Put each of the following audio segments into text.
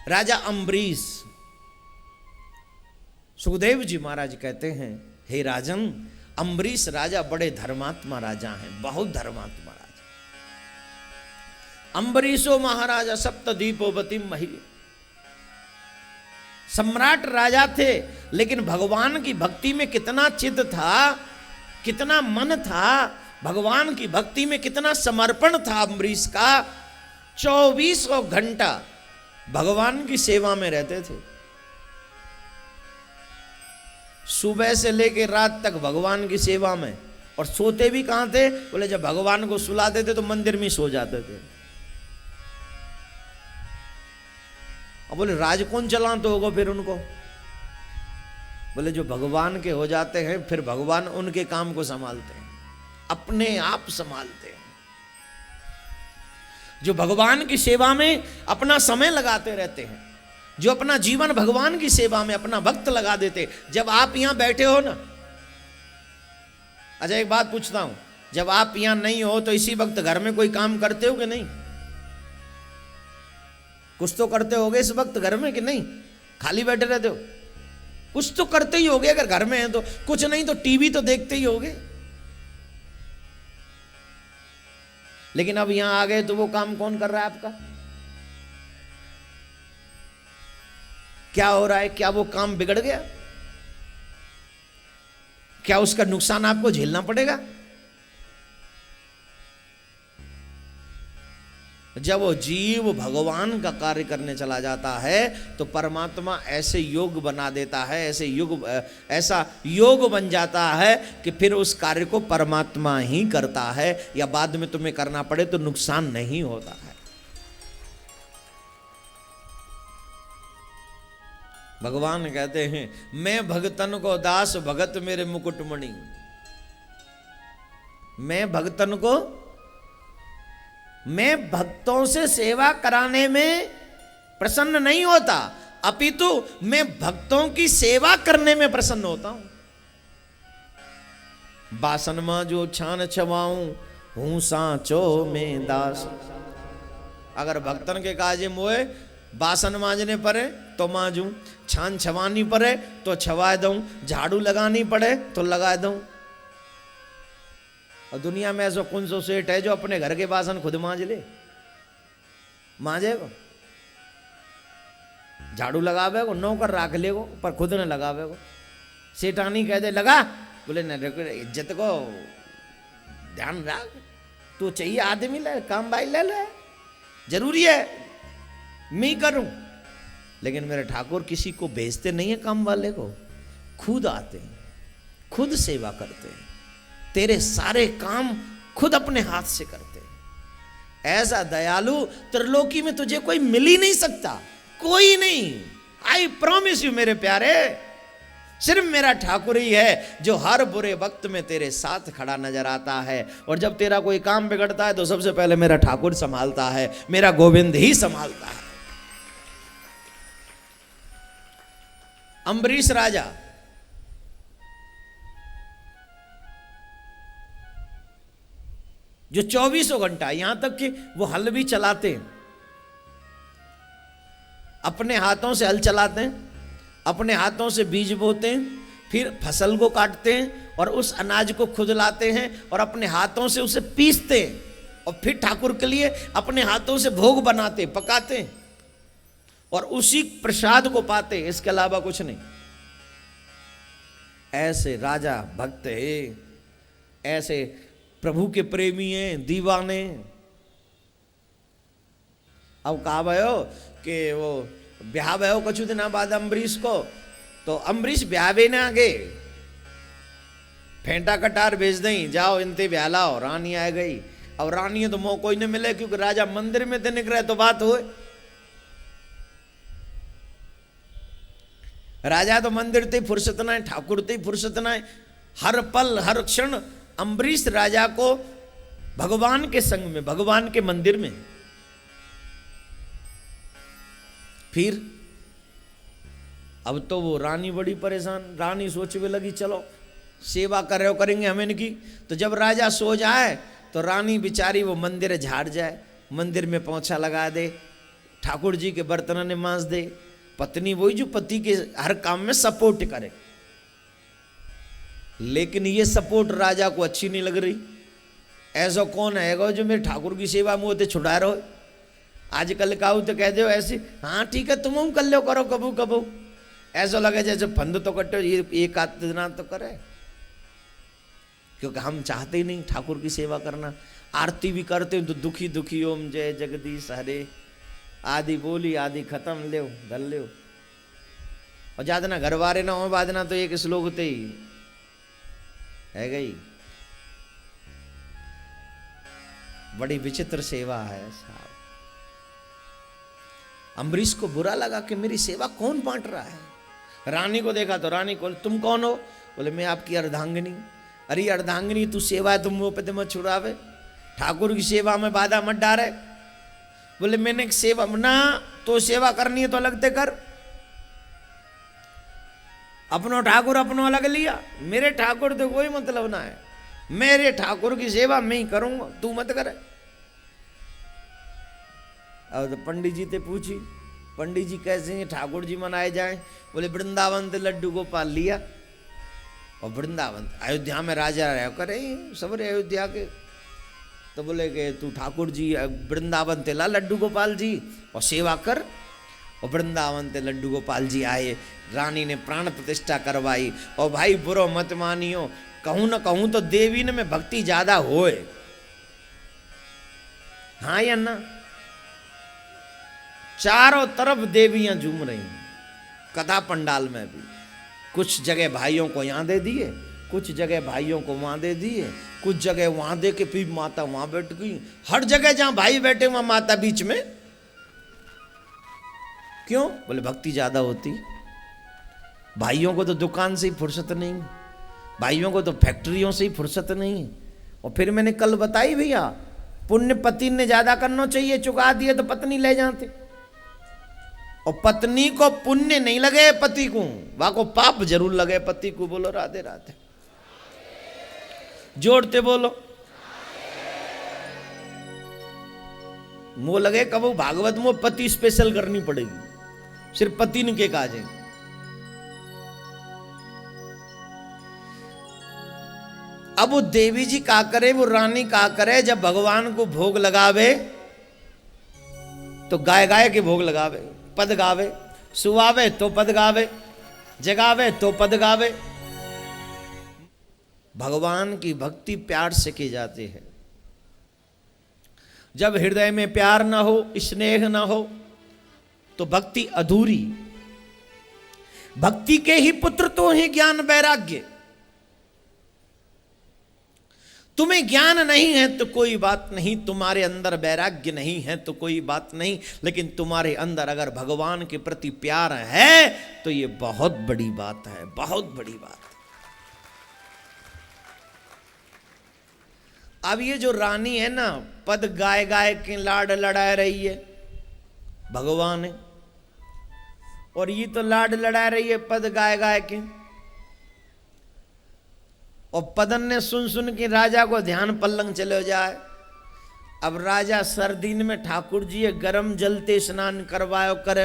राजा अम्बरीश, सुखदेव जी महाराज कहते हैं, हे राजन, अम्बरीश राजा बड़े धर्मात्मा राजा हैं, बहुत धर्मात्मा राजा। अम्बरीशो महाराजा सप्तद्वीपोवती मही, सम्राट राजा थे, लेकिन भगवान की भक्ति में कितना चित्त था, कितना मन था, भगवान की भक्ति में कितना समर्पण था अम्बरीश का। 24 घंटा भगवान की सेवा में रहते थे, सुबह से लेकर रात तक भगवान की सेवा में। और सोते भी कहां थे? बोले जब भगवान को सुलाते थे तो मंदिर में सो जाते थे। अब बोले राज कौन चलाते होगा फिर उनको? बोले जो भगवान के हो जाते हैं फिर भगवान उनके काम को संभालते हैं, अपने आप संभालते हैं। जो भगवान की सेवा में अपना समय लगाते रहते हैं, जो अपना जीवन भगवान की सेवा में अपना वक्त लगा देते। जब आप यहां बैठे हो ना, अच्छा एक बात पूछता हूं, जब आप यहां नहीं हो तो इसी वक्त घर में कोई काम करते हो कि नहीं? कुछ तो करते होगे इस वक्त घर में कि नहीं? खाली बैठे रहते हो? कुछ तो करते ही होगे अगर घर में है तो, कुछ नहीं तो टीवी तो देखते ही होगे। लेकिन अब यहां आ गए तो वो काम कौन कर रहा है आपका? क्या हो रहा है? क्या वो काम बिगड़ गया? क्या उसका नुकसान आपको झेलना पड़ेगा? जब वो जीव भगवान का कार्य करने चला जाता है तो परमात्मा ऐसे योग बना देता है, ऐसा योग बन जाता है कि फिर उस कार्य को परमात्मा ही करता है, या बाद में तुम्हें करना पड़े तो नुकसान नहीं होता है। भगवान कहते हैं, मैं भगतन को दास, भगत मेरे मुकुटमणि। मैं भक्तों से सेवा कराने में प्रसन्न नहीं होता, अपितु मैं भक्तों की सेवा करने में प्रसन्न होता हूं। बासन मां जो छान छवाऊं, हूं सांचो में दास। अगर भक्तन के काजे मोए बासन मांजने पड़े तो मांजूं, छान छवानी पड़े तो छवा दूं, झाड़ू लगानी पड़े तो लगा दूं। और दुनिया में ऐसा कौन सो सेठ है जो अपने घर के बासन खुद मांज ले? मांजेगो? झाड़ू लगावे को नौकर राख लेगो पर खुद न लगावे को। सेठानी कह दे लगा, बोले न, इज्जत को ध्यान रख, तू चाहिए आदमी ले, काम भाई ले ले, जरूरी है मैं करूं। लेकिन मेरे ठाकुर किसी को भेजते नहीं है काम वाले को, खुद आते हैं, खुद सेवा करते हैं, तेरे सारे काम खुद अपने हाथ से करते हैं। ऐसा दयालु त्रिलोकी में तुझे कोई मिल ही नहीं सकता, कोई नहीं। आई प्रॉमिस यू मेरे प्यारे, सिर्फ मेरा ठाकुर ही है जो हर बुरे वक्त में तेरे साथ खड़ा नजर आता है। और जब तेरा कोई काम बिगड़ता है तो सबसे पहले मेरा ठाकुर संभालता है, मेरा गोविंद ही संभालता है। अम्बरीश राजा जो 24 घंटा, यहां तक कि वो हल भी चलाते हैं, अपने हाथों से हल चलाते हैं, अपने हाथों से बीज बोते हैं, फिर फसल को काटते हैं और उस अनाज को खुद लाते हैं और अपने हाथों से उसे पीसते हैं और फिर ठाकुर के लिए अपने हाथों से भोग बनाते, पकाते हैं और उसी प्रसाद को पाते, इसके अलावा कुछ नहीं। ऐसे राजा भक्त है, ऐसे प्रभु के प्रेमी हैं, दीवाने। अब कहा भयो कि वो ब्याह भयो कुछ दिन बाद अम्बरीश को, तो अम्बरीश ब्याह भी ना गए, फेंटा कटार भेज दें, जाओ इनते ब्याह लाओ। रानी आ गई, अब रानी तो मोह कोई नहीं मिले क्योंकि राजा मंदिर में थे निकले तो बात हुए। राजा तो मंदिर ते फुर्सत ना है, ठाकुर ते फुर्सत ना है, हर पल हर क्षण अम्बरीश राजा को भगवान के संग में, भगवान के मंदिर में। फिर अब तो वो रानी बड़ी परेशान, रानी सोचने लगी चलो सेवा कर रहे हो करेंगे हम इनकी। तो जब राजा सो जाए तो रानी बिचारी वो मंदिर झाड़ जाए, मंदिर में पोंछा लगा दे, ठाकुर जी के बर्तन ने मांस दे। पत्नी वही जो पति के हर काम में सपोर्ट करे, लेकिन ये सपोर्ट राजा को अच्छी नहीं लग रही। ऐसा कौन है जो मेरे ठाकुर की सेवा मुँह ते छुड़ा रहो। आजकल का तो कह दो ऐसे, हाँ ठीक है तुम कर लो, करो कबू कबू। ऐसा लगे जैसे फंद तो कटो, ये एक आध दिन तो करे, क्योंकि हम चाहते ही नहीं ठाकुर की सेवा करना। आरती भी करते तो दुखी दुखी ओम जय जगदीश हरे, आदि बोली आदि खत्म, ले धल ले। और ज्यादा ना घर वारे ना हो बाजना तो एक श्लोक ते ही है गई। बड़ी विचित्र सेवा है साहब। अम्बरीश को बुरा लगा कि मेरी सेवा कौन बांट रहा है। रानी को देखा तो रानी को, तुम कौन हो? बोले मैं आपकी अर्धांगिनी। अरे अर्धांगिनी तू सेवा तुम मुँह पे मत छुड़ावे, ठाकुर की सेवा में बाधा मत डारे। बोले मैंने सेवा ना, तो सेवा करनी है तो अलग ते कर। अपनो ठाकुर अपनो अलग लिया, मेरे ठाकुर तो कोई मतलब ना है। मेरे ठाकुर की सेवा मैं ही करूंगा, तू मत करे। अब तो पंडित जी से पूछी, पंडित जी कैसे ठाकुर जी मनाए जाए? बोले वृंदावन से लड्डू गोपाल लिया, और वृंदावन अयोध्या में राजा रह करे सबरे अयोध्या के। तो बोले कि तू ठाकुर जी वृंदावन ते ला लड्डू गोपाल जी और सेवा कर। और वृंदावन ते लड्डू गोपाल जी आए, रानी ने प्राण प्रतिष्ठा करवाई। और भाई बुरो मत मानियो, कहूं ना कहूं तो देवी ने में भक्ति ज्यादा होए, हाँ या ना? चारों तरफ देवियां झूम रही, कथा पंडाल में भी। कुछ जगह भाइयों को यहां दे दिए, कुछ जगह भाइयों को वहां दे दिए, कुछ जगह वहां दे के फिर माता वहां बैठ गई। हर जगह जहां भाई बैठे वहां माता बीच में। क्यों? बोले भक्ति ज्यादा होती। भाइयों को तो दुकान से ही फुर्सत नहीं, भाइयों को तो फैक्ट्रियों से ही फुर्सत नहीं। और फिर मैंने कल बताई भैया, पुण्य पति ने ज्यादा करना चाहिए, चुका दिए तो पत्नी ले जाते। और पत्नी को पुण्य नहीं लगे पति को, वहां को पाप जरूर लगे पति को। बोलो राधे राधे, जोड़ते बोलो। मुंह लगे कब भागवत में पति स्पेशल करनी पड़ेगी, सिर्फ पति ने के काजे। अब वो देवी जी का करे, वो रानी का करे, जब भगवान को भोग लगावे तो गाय गाय के भोग लगावे, पद गावे, सुवावे तो पद गावे, जगावे तो पद गावे। भगवान की भक्ति प्यार से की जाती है। जब हृदय में प्यार ना हो, स्नेह ना हो, तो भक्ति अधूरी। भक्ति के ही पुत्र तो हैं ज्ञान वैराग्य। तुम्हें ज्ञान नहीं है तो कोई बात नहीं, तुम्हारे अंदर वैराग्य नहीं है तो कोई बात नहीं, लेकिन तुम्हारे अंदर अगर भगवान के प्रति प्यार है तो ये बहुत बड़ी बात है, बहुत बड़ी बात है। अब ये जो रानी है ना, पद गाय गाय के लाड लड़ा रही है भगवान है, और ये तो लाड लड़ा रही है पद गाय गाय के। और पदन ने सुन सुन के राजा को ध्यान पल्लंग चले जाए। अब राजा सर्दी में ठाकुर जी गरम जल ते स्नान करवायो करे।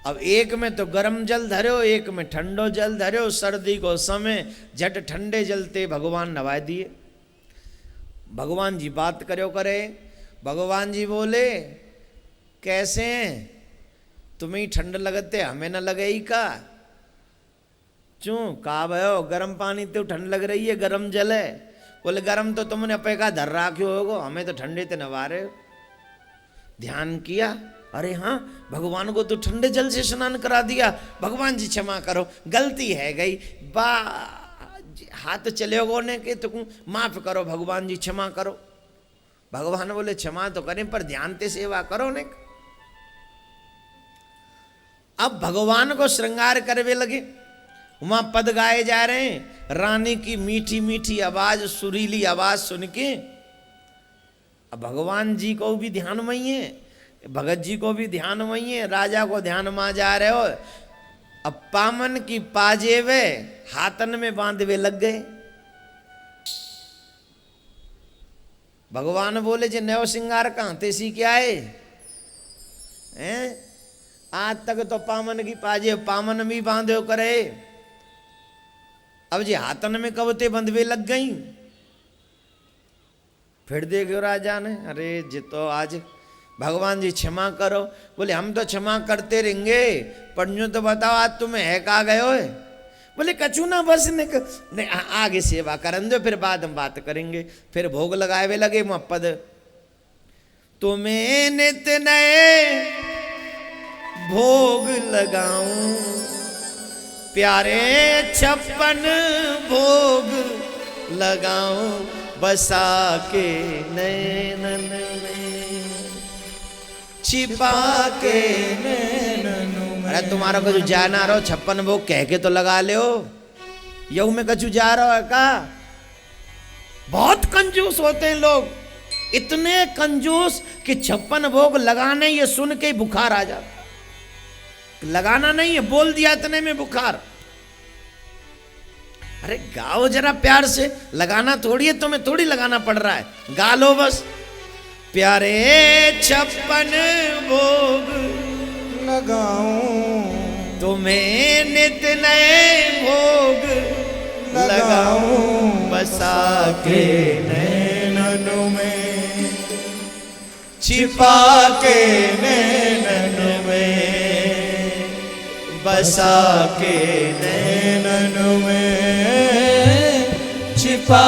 अब एक में तो गरम जल धरो, एक में ठंडो जल धरो। सर्दी को समय झट ठंडे जल ते भगवान नवाए दिए। भगवान जी बात करो करे। भगवान जी बोले कैसे तुम्हें ठंड लगते हमें न लगे ही का? क्यों कहा भयो गर्म पानी तो ठंड लग रही है, गर्म जल है। बोले गर्म तो तुमने अपने का धर राख्यो होगो, हमें तो ठंडे ते नवा रहे हो। ध्यान किया, अरे हाँ भगवान को तो ठंडे जल से स्नान करा दिया। भगवान जी क्षमा करो, गलती है गई, बा हाथ चले हो ने के तो माफ करो, भगवान जी क्षमा करो। भगवान बोले क्षमा तो करें पर ध्यान ते सेवा करो ने। अब भगवान को श्रृंगार करवे लगे, वहां पद गाए जा रहे हैं। रानी की मीठी मीठी आवाज, सुरीली आवाज सुन के अब भगवान जी को भी ध्यान में ही है, भगत जी को भी ध्यान में ही है, राजा को ध्यान में जा रहे हो। अब पामन की पाजेवे हाथन में बांधवे लग गए। भगवान बोले जे नयो सिंगार कहाँ थे सी क्या है हैं? आज तक तो पामन की पाजे पामन भी बांधे करे, अब जी हाथन में कबते बंधवे लग गई। फिर देखो राजा ने, अरे जी तो आज भगवान जी क्षमा करो। बोले हम तो क्षमा करते रहेंगे, पर यूं तो बताओ आज तुम्हें है कहा गए हो? बोले कछु ना बस ने आगे सेवा करन दो, फिर बाद हम बात करेंगे। फिर भोग लगाए वे लगे पद तुम्हें नित नए भोग लगाऊं, प्यारे 56 भोग लगाऊं, बसा के नैनन में, छिपा के नैनन में। अरे तुम्हारा कुछ जाना रहो 56 भोग कह के तो लगा ले, यू में कछु जा रहा है का? बहुत कंजूस होते हैं लोग, इतने कंजूस कि 56 भोग लगाने ये सुन के बुखार आ जाता। लगाना नहीं है, बोल दिया इतने में बुखार। अरे गाओ जरा प्यार से, लगाना थोड़ी है, तुम्हें थोड़ी लगाना पड़ रहा है, गा लो बस। प्यारे 56 भोग लगाऊं, तुम्हें नित नए भोग लगाऊं, बसा के नैनन में, छिपा के नैनन में, बसा के नैनन में, छिपा